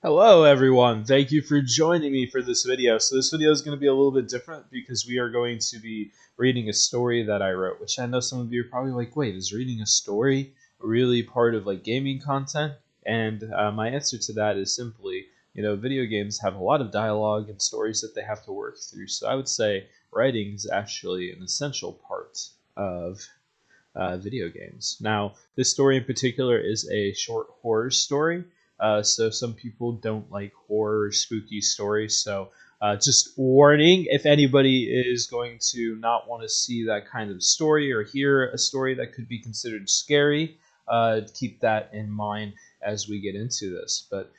Hello everyone, thank you for joining me for this video. So this video is going to be a little bit different because we are going to be reading a story that I wrote, which I know some of you are probably like, wait, is reading a story really part of like gaming content? And my answer to that is simply, video games have a lot of dialogue and stories that they have to work through. So I would say writing is actually an essential part of video games. Now, this story in particular is a short horror story. So some people don't like horror or spooky stories. So just warning, if anybody is going to not want to see that kind of story or hear a story that could be considered scary, keep that in mind as we get into this. But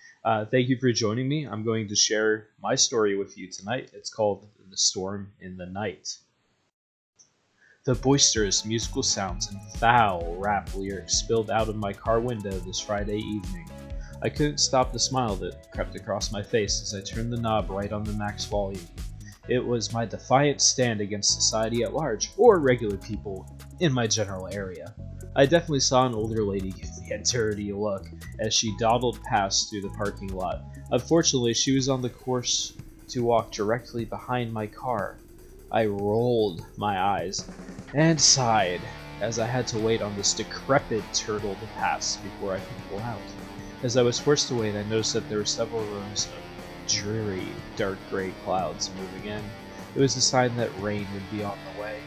thank you for joining me. I'm going to share my story with you tonight. It's called The Storm in the Night. The boisterous musical sounds and foul rap lyrics spilled out of my car window this Friday evening. I couldn't stop the smile that crept across my face as I turned the knob right on the max volume. It was my defiant stand against society at large, or regular people in my general area. I definitely saw an older lady give me a dirty look as she dawdled past through the parking lot. Unfortunately, she was on the course to walk directly behind my car. I rolled my eyes and sighed as I had to wait on this decrepit turtle to pass before I could pull out. As I was forced to wait, I noticed that there were several rows of dreary, dark gray clouds moving in. It was a sign that rain would be on the way.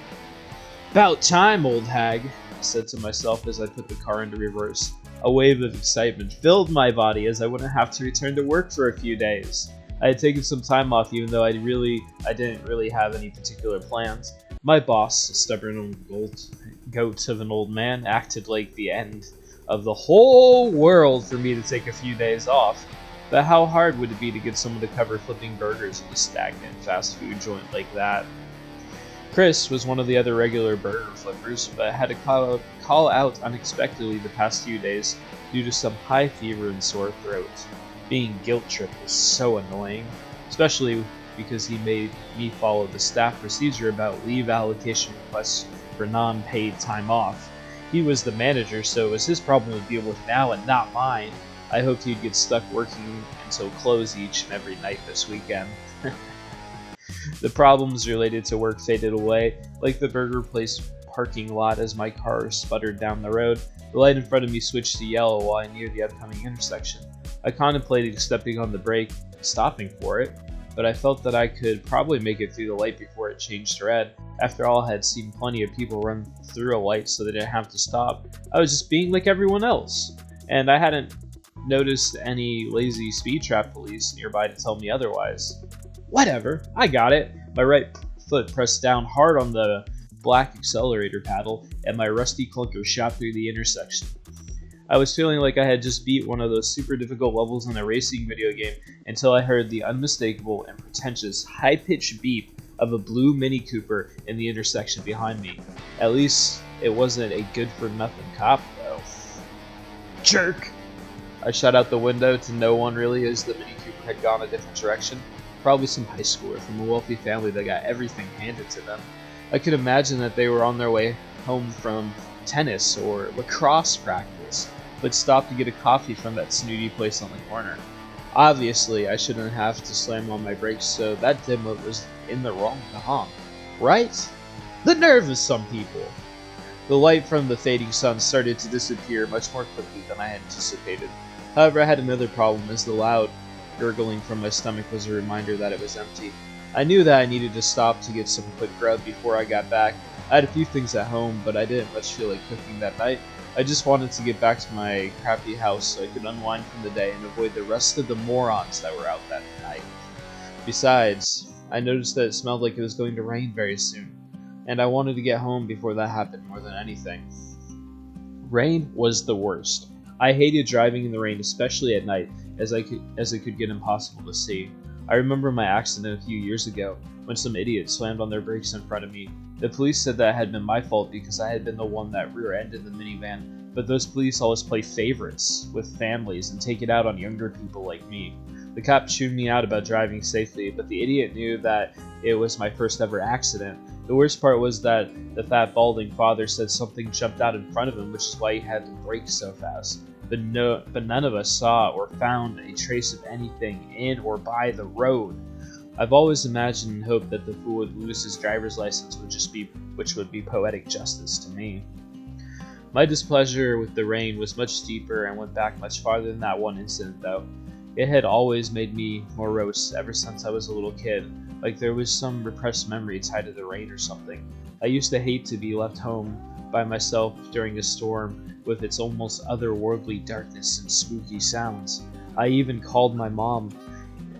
"About time, old hag," I said to myself as I put the car into reverse. A wave of excitement filled my body as I wouldn't have to return to work for a few days. I had taken some time off even though I didn't really have any particular plans. My boss, a stubborn old goat of an old man, acted like the end of the whole world for me to take a few days off. But how hard would it be to get someone to cover flipping burgers in a stagnant fast food joint like that? Chris was one of the other regular burger flippers, but had to call out unexpectedly the past few days due to some high fever and sore throat. Being guilt-tripped was so annoying, especially because he made me follow the staff procedure about leave allocation requests for non-paid time off. He was the manager, so it was his problem to deal with now and not mine. I hoped he'd get stuck working until close each and every night this weekend. The problems related to work faded away, like the burger place parking lot as my car sputtered down the road. The light in front of me switched to yellow while I neared the upcoming intersection. I contemplated stepping on the brake and stopping for it, but I felt that I could probably make it through the light before it changed to red. After all, I had seen plenty of people run through a light so they didn't have to stop. I was just being like everyone else, and I hadn't noticed any lazy speed trap police nearby to tell me otherwise. Whatever, I got it. My right foot pressed down hard on the black accelerator paddle, and my rusty clunker shot through the intersection. I was feeling like I had just beat one of those super difficult levels in a racing video game until I heard the unmistakable and pretentious high-pitched beep of a blue Mini Cooper in the intersection behind me. At least it wasn't a good-for-nothing cop, though. Jerk! I shot out the window to no one really as the Mini Cooper had gone a different direction. Probably some high schooler from a wealthy family that got everything handed to them. I could imagine that they were on their way home from tennis or lacrosse practice, but stopped to get a coffee from that snooty place on the corner. Obviously, I shouldn't have to slam on my brakes, so that dimwit was in the wrong to honk. Right? The nerve of some people! The light from the fading sun started to disappear much more quickly than I had anticipated. However, I had another problem, as the loud gurgling from my stomach was a reminder that it was empty. I knew that I needed to stop to get some quick grub before I got back. I had a few things at home, but I didn't much feel like cooking that night. I just wanted to get back to my crappy house so I could unwind from the day and avoid the rest of the morons that were out that night. Besides, I noticed that it smelled like it was going to rain very soon, and I wanted to get home before that happened more than anything. Rain was the worst. I hated driving in the rain, especially at night, as it could get impossible to see. I remember my accident a few years ago, when some idiot slammed on their brakes in front of me. The police said that it had been my fault because I had been the one that rear-ended the minivan, but those police always play favorites with families and take it out on younger people like me. The cop chewed me out about driving safely, but the idiot knew that it was my first ever accident. The worst part was that the fat balding father said something jumped out in front of him, which is why he had to brake so fast. but none of us saw or found a trace of anything in or by the road. I've always imagined and hoped that the fool would lose his driver's license, which would be poetic justice to me. My displeasure with the rain was much deeper and went back much farther than that one incident, though. It had always made me morose ever since I was a little kid, like there was some repressed memory tied to the rain or something. I used to hate to be left home by myself during a storm with its almost otherworldly darkness and spooky sounds. I even called my mom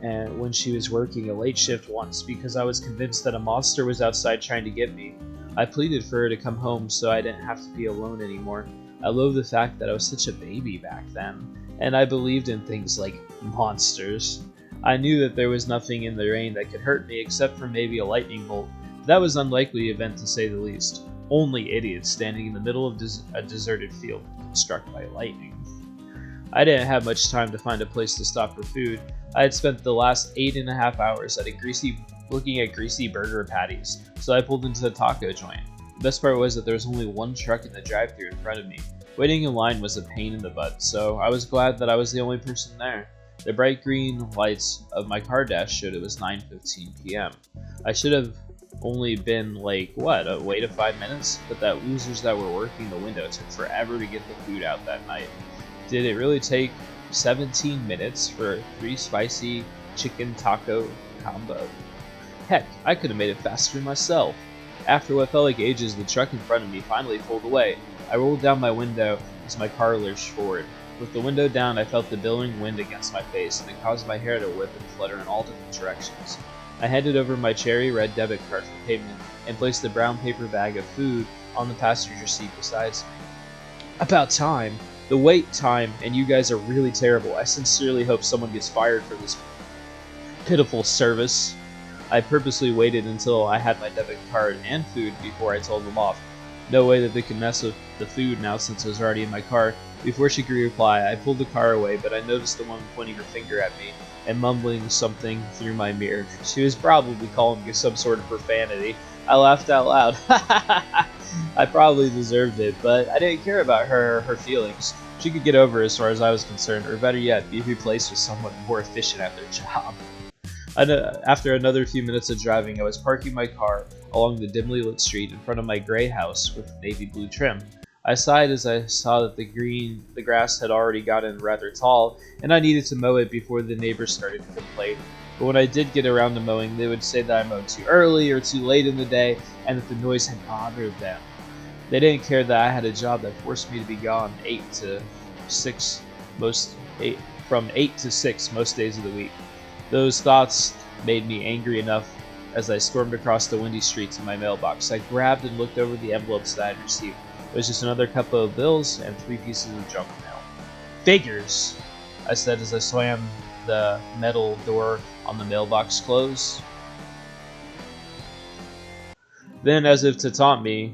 when she was working a late shift once because I was convinced that a monster was outside trying to get me. I pleaded for her to come home so I didn't have to be alone anymore. I loathed the fact that I was such a baby back then, and I believed in things like monsters. I knew that there was nothing in the rain that could hurt me except for maybe a lightning bolt. That was an unlikely event to say the least. Only idiots standing in the middle of a deserted field struck by lightning. I didn't have much time to find a place to stop for food. I had spent the last 8.5 hours looking at greasy burger patties, so I pulled into the taco joint. The best part was that there was only one truck in the drive-thru in front of me. Waiting in line was a pain in the butt, so I was glad that I was the only person there. The bright green lights of my car dash showed it was 9:15 p.m. I should have only been wait 5 minutes? But that losers that were working the window took forever to get the food out that night. Did it really take 17 minutes for 3 spicy chicken taco combo? Heck, I could have made it faster myself. After what felt like ages, the truck in front of me finally pulled away. I rolled down my window as my car lurched forward. With the window down, I felt the billowing wind against my face, and it caused my hair to whip and flutter in all different directions. I handed over my cherry red debit card for payment and placed the brown paper bag of food on the passenger seat beside me. About time. The wait time, and you guys are really terrible. I sincerely hope someone gets fired for this pitiful service. I purposely waited until I had my debit card and food before I told them off. No way that they could mess with the food now since it was already in my car. Before she could reply, I pulled the car away, but I noticed the woman pointing her finger at me and mumbling something through my mirror. She was probably calling me some sort of profanity. I laughed out loud. I probably deserved it, but I didn't care about her feelings. She could get over as far as I was concerned, or better yet, be replaced with someone more efficient at their job. After another few minutes of driving, I was parking my car along the dimly lit street in front of my gray house with navy blue trim. I sighed as I saw that the grass had already gotten rather tall, and I needed to mow it before the neighbors started to complain. But when I did get around to mowing, they would say that I mowed too early or too late in the day, and that the noise had bothered them. They didn't care that I had a job that forced me to be gone from 8 to 6 most days of the week. Those thoughts made me angry enough as I stormed across the windy street to my mailbox. I grabbed and looked over the envelopes that I had received. It was just another couple of bills and 3 pieces of junk mail. Figures, I said as I slammed the metal door on the mailbox close. Then, as if to taunt me,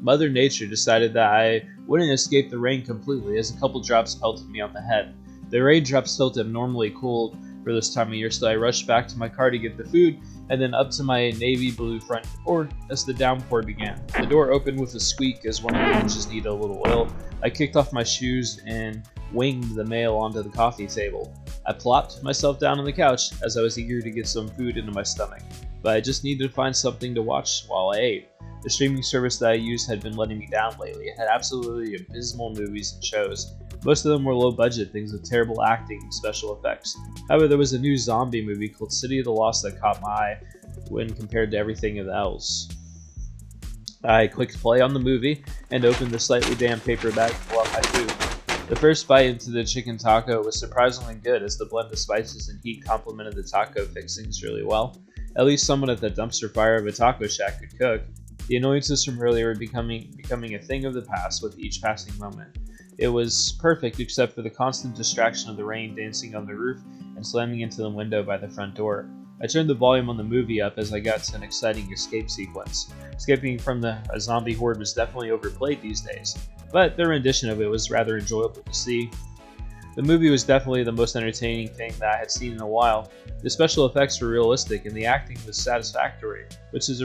Mother Nature decided that I wouldn't escape the rain completely as a couple drops pelted me on the head. The raindrops felt abnormally cold for this time of year, so I rushed back to my car to get the food and then up to my navy blue front door as the downpour began. The door opened with a squeak as one of the hinges needed a little oil. I kicked off my shoes and winged the mail onto the coffee table. I plopped myself down on the couch as I was eager to get some food into my stomach, but I just needed to find something to watch while I ate. The streaming service that I used had been letting me down lately. It had absolutely abysmal movies and shows. Most of them were low-budget things with terrible acting and special effects. However, there was a new zombie movie called City of the Lost that caught my eye when compared to everything else. I clicked play on the movie and opened the slightly damp paper bag to pull out my food. The first bite into the chicken taco was surprisingly good as the blend of spices and heat complemented the taco fixings really well. At least someone at the dumpster fire of a taco shack could cook. The annoyances from earlier were becoming a thing of the past with each passing moment. It was perfect except for the constant distraction of the rain dancing on the roof and slamming into the window by the front door. I turned the volume on the movie up as I got to an exciting escape sequence. Escaping from a zombie horde was definitely overplayed these days, but their rendition of it was rather enjoyable to see. The movie was definitely the most entertaining thing that I had seen in a while. The special effects were realistic and the acting was satisfactory, which was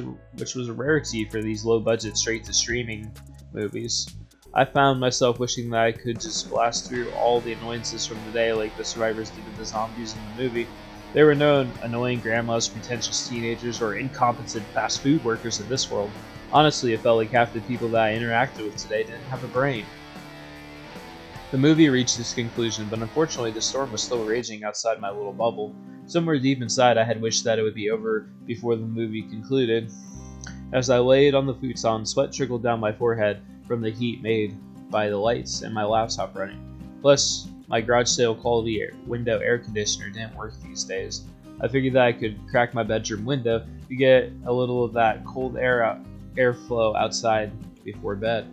a rarity for these low-budget straight-to-streaming movies. I found myself wishing that I could just blast through all the annoyances from the day like the survivors did to the zombies in the movie. There were no annoying grandmas, pretentious teenagers, or incompetent fast food workers in this world. Honestly, it felt like half the people that I interacted with today didn't have a brain. The movie reached its conclusion, but unfortunately the storm was still raging outside my little bubble. Somewhere deep inside I had wished that it would be over before the movie concluded. As I laid on the futon, sweat trickled down my forehead from the heat made by the lights and my laptop running. Plus, my garage sale quality window air conditioner didn't work these days. I figured that I could crack my bedroom window to get a little of that cold airflow outside before bed.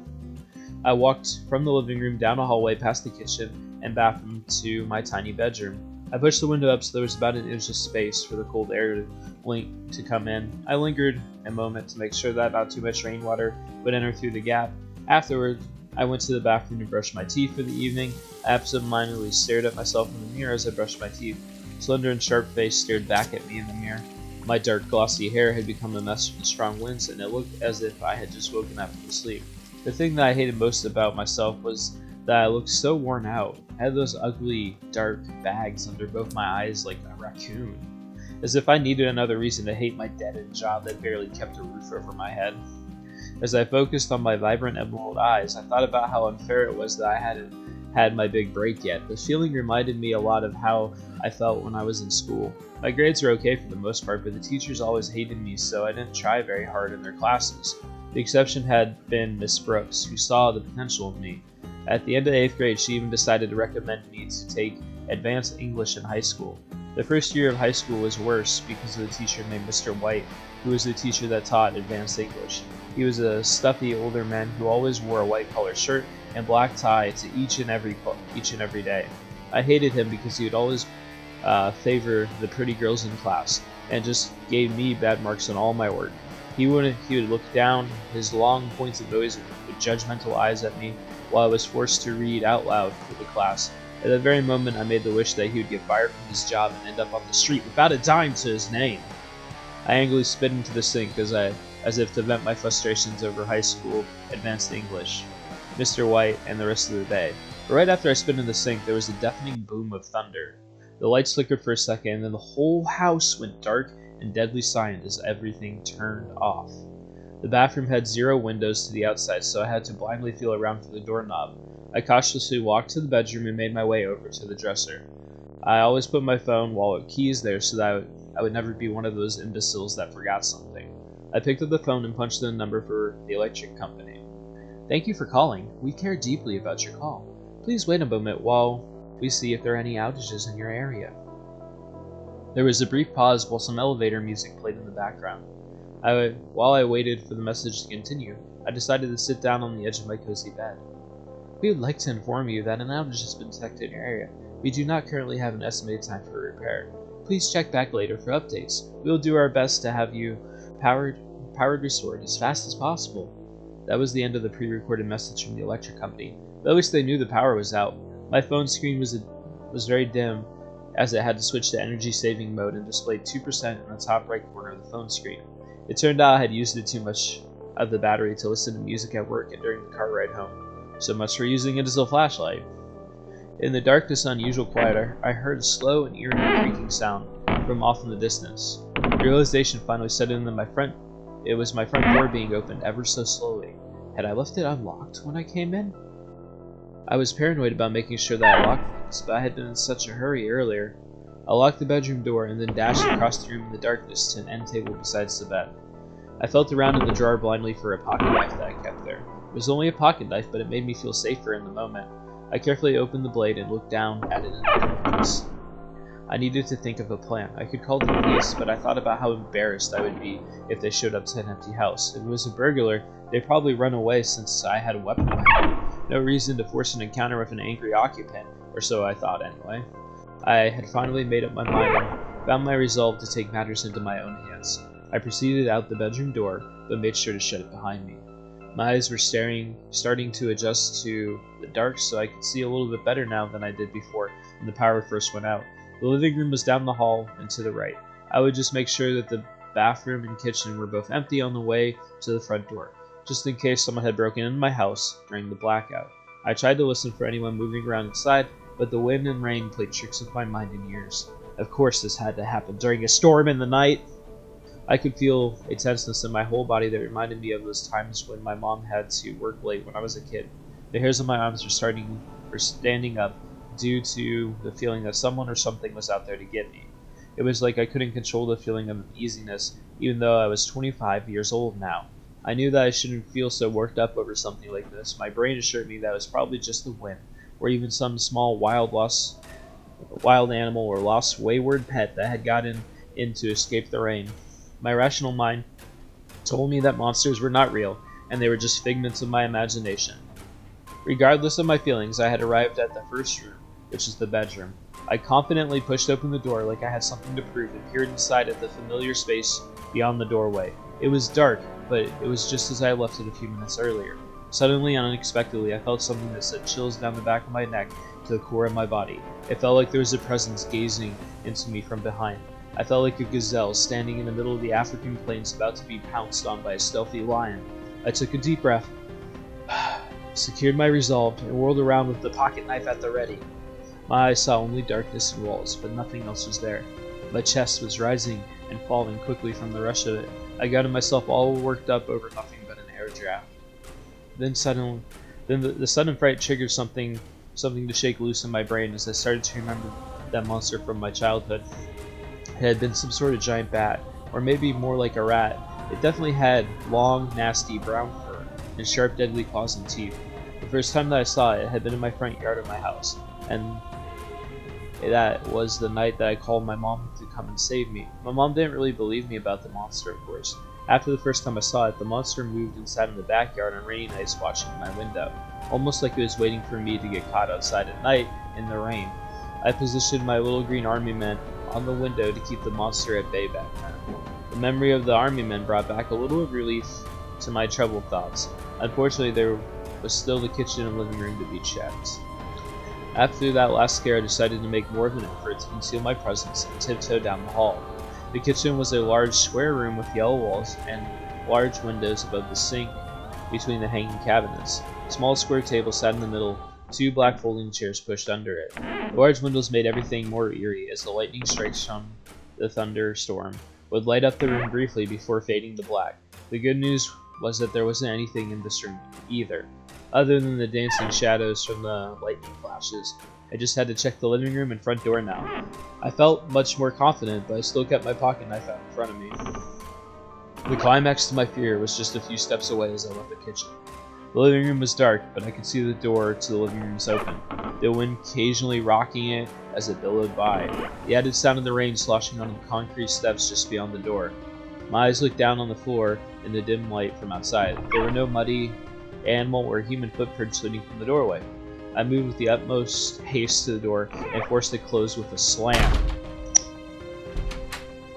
I walked from the living room down a hallway past the kitchen and bathroom to my tiny bedroom. I pushed the window up so there was about an inch of space for the cold air to come in. I lingered a moment to make sure that not too much rainwater would enter through the gap. Afterward, I went to the bathroom to brush my teeth for the evening. I absentmindedly stared at myself in the mirror as I brushed my teeth. Slender and sharp face stared back at me in the mirror. My dark, glossy hair had become a mess from the strong winds, and it looked as if I had just woken up from sleep. The thing that I hated most about myself was that I looked so worn out. I had those ugly, dark bags under both my eyes like a raccoon. As if I needed another reason to hate my dead-end job that barely kept a roof over my head. As I focused on my vibrant emerald eyes, I thought about how unfair it was that I hadn't had my big break yet. The feeling reminded me a lot of how I felt when I was in school. My grades were okay for the most part, but the teachers always hated me, so I didn't try very hard in their classes. The exception had been Miss Brooks, who saw the potential in me. At the end of 8th grade, she even decided to recommend me to take advanced English in high school. The first year of high school was worse because of a teacher named Mr. White, who was the teacher that taught advanced English. He was a stuffy older man who always wore a white collar shirt and black tie to each and every day. I hated him because he would always favor the pretty girls in class and just gave me bad marks on all my work. He would look down his long pointed nose with judgmental eyes at me while I was forced to read out loud for the class. At that very moment, I made the wish that he would get fired from his job and end up on the street without a dime to his name. I angrily spit into the sink as if to vent my frustrations over high school advanced English, Mr. White, and the rest of the day. But right after I spit in the sink, there was a deafening boom of thunder. The lights flickered for a second, and then the whole house went dark and deadly silent as everything turned off. The bathroom had 0 windows to the outside, so I had to blindly feel around for the doorknob. I cautiously walked to the bedroom and made my way over to the dresser. I always put my phone, wallet, keys there so that I would never be one of those imbeciles that forgot something. I picked up the phone and punched in the number for the electric company. "Thank you for calling. We care deeply about your call. Please wait a moment while we see if there are any outages in your area." There was a brief pause while some elevator music played in the background. While I waited for the message to continue, I decided to sit down on the edge of my cozy bed. "We would like to inform you that an outage has been detected in your area. We do not currently have an estimated time for repair. Please check back later for updates. We will do our best to have you powered restored as fast as possible." That was the end of the pre-recorded message from the electric company. But at least they knew the power was out. My phone screen was very dim, as it had to switch to energy saving mode and displayed 2% in the top right corner of the phone screen. It turned out I had used it too much of the battery to listen to music at work and during the car ride home. So much for using it as a flashlight. In the darkness and unusual quiet, I heard a slow and eerie creaking sound from off in the distance. The realization finally set in that it was my front door being opened ever so slowly. Had I left it unlocked when I came in? I was paranoid about making sure that I locked things, but I had been in such a hurry earlier. I locked the bedroom door and then dashed across the room in the darkness to an end table beside the bed. I felt around in the drawer blindly for a pocket knife that I kept there. It was only a pocket knife, but it made me feel safer in the moment. I carefully opened the blade and looked down at it in the darkness. I needed to think of a plan. I could call the police, but I thought about how embarrassed I would be if they showed up to an empty house. If it was a burglar, they'd probably run away since I had a weapon in my hand. No reason to force an encounter with an angry occupant, or so I thought anyway. I had finally made up my mind and found my resolve to take matters into my own hands. I proceeded out the bedroom door, but made sure to shut it behind me. My eyes were starting to adjust to the dark, so I could see a little bit better now than I did before when the power first went out. The living room was down the hall and to the right. I would just make sure that the bathroom and kitchen were both empty on the way to the front door. just in case someone had broken into my house during the blackout. I tried to listen for anyone moving around inside, but the wind and rain played tricks with my mind and ears. Of course this had to happen during a storm in the night. I could feel a tenseness in my whole body that reminded me of those times when my mom had to work late when I was a kid. The hairs on my arms were standing up due to the feeling that someone or something was out there to get me. It was like I couldn't control the feeling of uneasiness, even though I was 25 years old now. I knew that I shouldn't feel so worked up over something like this. My brain assured me that it was probably just the wind, or even some small wild animal or lost wayward pet that had gotten in to escape the rain. My rational mind told me that monsters were not real, and they were just figments of my imagination. Regardless of my feelings, I had arrived at the first room, which is the bedroom. I confidently pushed open the door like I had something to prove and peered inside at the familiar space beyond the doorway. It was dark, but it was just as I had left it a few minutes earlier. Suddenly and unexpectedly, I felt something that sent chills down the back of my neck to the core of my body. It felt like there was a presence gazing into me from behind. I felt like a gazelle standing in the middle of the African plains about to be pounced on by a stealthy lion. I took a deep breath, secured my resolve, and whirled around with the pocket knife at the ready. My eyes saw only darkness and walls, but nothing else was there. My chest was rising and falling quickly from the rush of it. I got myself all worked up over nothing but an air draft. Then the sudden fright triggered something to shake loose in my brain as I started to remember that monster from my childhood. It had been some sort of giant bat, or maybe more like a rat. It definitely had long, nasty brown fur and sharp, deadly claws and teeth. The first time that I saw it had been in my front yard of my house, and that was the night that I called my mom to come and save me. My mom didn't really believe me about the monster, of course. After the first time I saw it, the monster moved and sat in the backyard on rainy nights watching my window, almost like it was waiting for me to get caught outside at night in the rain. I positioned my little green army men on the window to keep the monster at bay back then. The memory of the army men brought back a little of relief to my troubled thoughts. Unfortunately, there was still the kitchen and living room to be checked. After that last scare, I decided to make more of an effort to conceal my presence and tiptoe down the hall. The kitchen was a large square room with yellow walls and large windows above the sink between the hanging cabinets. A small square table sat in the middle, 2 black folding chairs pushed under it. The large windows made everything more eerie as the lightning strikes from the thunderstorm would light up the room briefly before fading to black. The good news was that there wasn't anything in this room either, other than the dancing shadows from the lightning flashes. I just had to check the living room and front door now. I felt much more confident, but I still kept my pocket knife out in front of me. The climax to my fear was just a few steps away as I left the kitchen. The living room was dark, but I could see the door to the living room was open, the wind occasionally rocking it as it billowed by. The added sound of the rain sloshing on the concrete steps just beyond the door. My eyes looked down on the floor in the dim light from outside. There were no muddy animal or human footprints leading from the doorway. I moved with the utmost haste to the door and forced it closed with a slam.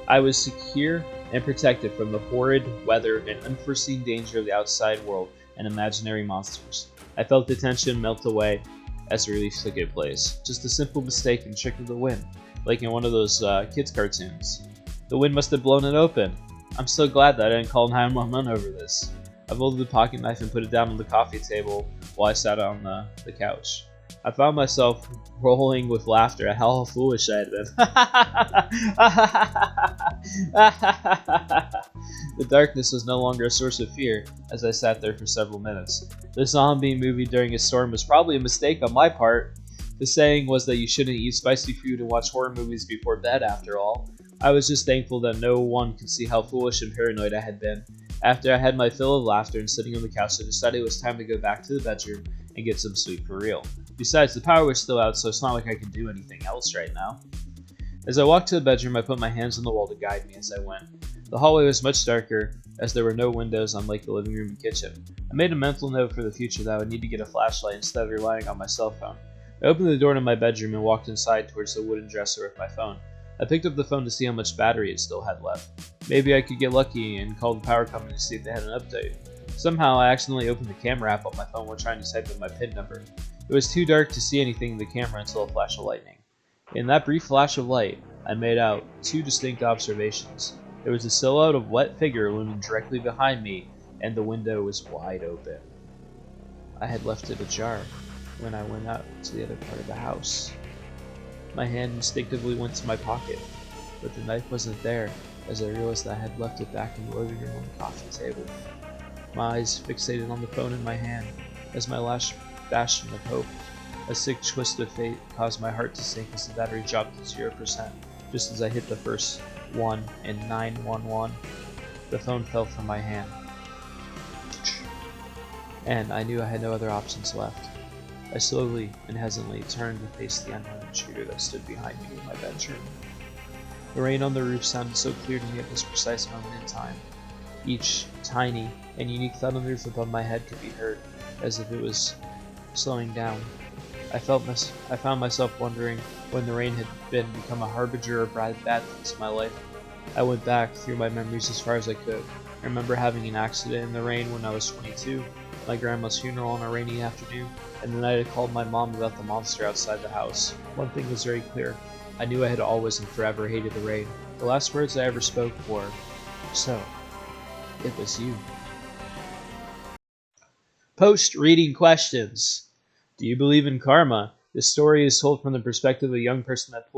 I was secure and protected from the horrid weather and unforeseen danger of the outside world and imaginary monsters. I felt the tension melt away as relief took its place. Just a simple mistake and trick of the wind, like in one of those kids' cartoons. The wind must have blown it open. I'm so glad that I didn't call 911 over this. I folded the pocket knife and put it down on the coffee table while I sat on the couch. I found myself rolling with laughter at how foolish I had been. The darkness was no longer a source of fear as I sat there for several minutes. The zombie movie during a storm was probably a mistake on my part. The saying was that you shouldn't eat spicy food and watch horror movies before bed after all. I was just thankful that no one could see how foolish and paranoid I had been. After I had my fill of laughter and sitting on the couch, I decided it was time to go back to the bedroom and get some sleep for real. Besides, the power was still out, so it's not like I could do anything else right now. As I walked to the bedroom, I put my hands on the wall to guide me as I went. The hallway was much darker, as there were no windows unlike the living room and kitchen. I made a mental note for the future that I would need to get a flashlight instead of relying on my cell phone. I opened the door to my bedroom and walked inside towards the wooden dresser with my phone. I picked up the phone to see how much battery it still had left. Maybe I could get lucky and call the power company to see if they had an update. Somehow I accidentally opened the camera app on my phone while trying to type in my PIN number. It was too dark to see anything in the camera until a flash of lightning. In that brief flash of light, I made out 2 distinct observations. There was a silhouette of wet figure looming directly behind me and the window was wide open. I had left it ajar when I went out to the other part of the house. My hand instinctively went to my pocket, but the knife wasn't there as I realized that I had left it back in the living room on the coffee table. My eyes fixated on the phone in my hand as my last bastion of hope. A sick twist of fate caused my heart to sink as the battery dropped to 0%. Just as I hit the first 1 and 911, the phone fell from my hand, and I knew I had no other options left. I slowly and hesitantly turned to face the unknown intruder that stood behind me in my bedroom. The rain on the roof sounded so clear to me at this precise moment in time. Each tiny and unique thud on the roof above my head could be heard, as if it was slowing down. I found myself wondering when the rain had become a harbinger of bad things in my life. I went back through my memories as far as I could. I remember having an accident in the rain when I was 22, my grandma's funeral on a rainy afternoon, and the night I called my mom about the monster outside the house. One thing was very clear. I knew I had always and forever hated the rain. The last words I ever spoke were, "So, it was you." Post-reading questions. Do you believe in karma? This story is told from the perspective of a young person that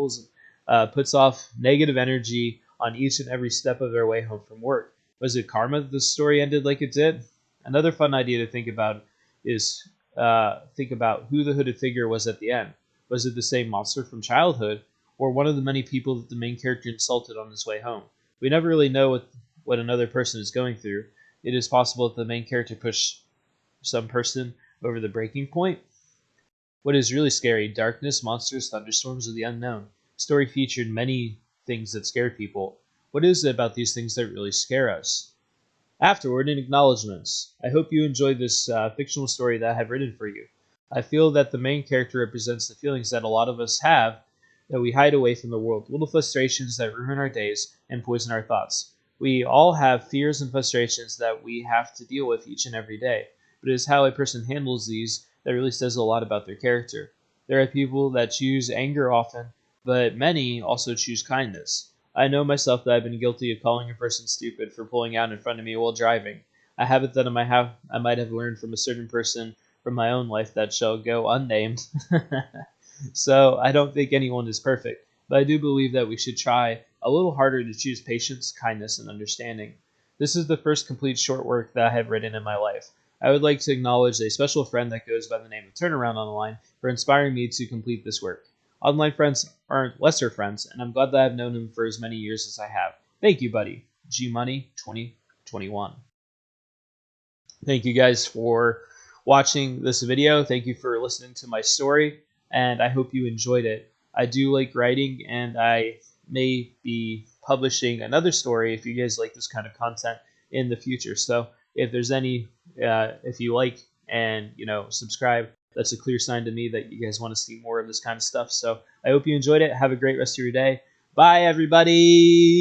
puts off negative energy on each and every step of their way home from work. Was it karma that the story ended like it did? Another fun idea to think about is think about who the hooded figure was at the end. Was it the same monster from childhood, or one of the many people that the main character insulted on his way home? We never really know what another person is going through. It is possible that the main character pushed some person over the breaking point. What is really scary? Darkness, monsters, thunderstorms, or the unknown. The story featured many things that scared people. What is it about these things that really scare us? Afterward, in acknowledgements. I hope you enjoyed this fictional story that I have written for you. I feel that the main character represents the feelings that a lot of us have that we hide away from the world, little frustrations that ruin our days and poison our thoughts. We all have fears and frustrations that we have to deal with each and every day, but it is how a person handles these that really says a lot about their character. There are people that choose anger often, but many also choose kindness. I know myself that I've been guilty of calling a person stupid for pulling out in front of me while driving, a habit that I might have learned from a certain person from my own life that shall go unnamed. So I don't think anyone is perfect, but I do believe that we should try a little harder to choose patience, kindness, and understanding. This is the first complete short work that I have written in my life. I would like to acknowledge a special friend that goes by the name of Turnaround Online for inspiring me to complete this work. Online friends aren't lesser friends, and I'm glad that I've known him for as many years as I have. Thank you, buddy. G-Money 2021. Thank you guys for watching this video. Thank you for listening to my story, and I hope you enjoyed it. I do like writing, and I may be publishing another story if you guys like this kind of content in the future. So if there's any, if you like and subscribe, that's a clear sign to me that you guys want to see more of this kind of stuff. So I hope you enjoyed it. Have a great rest of your day. Bye, everybody.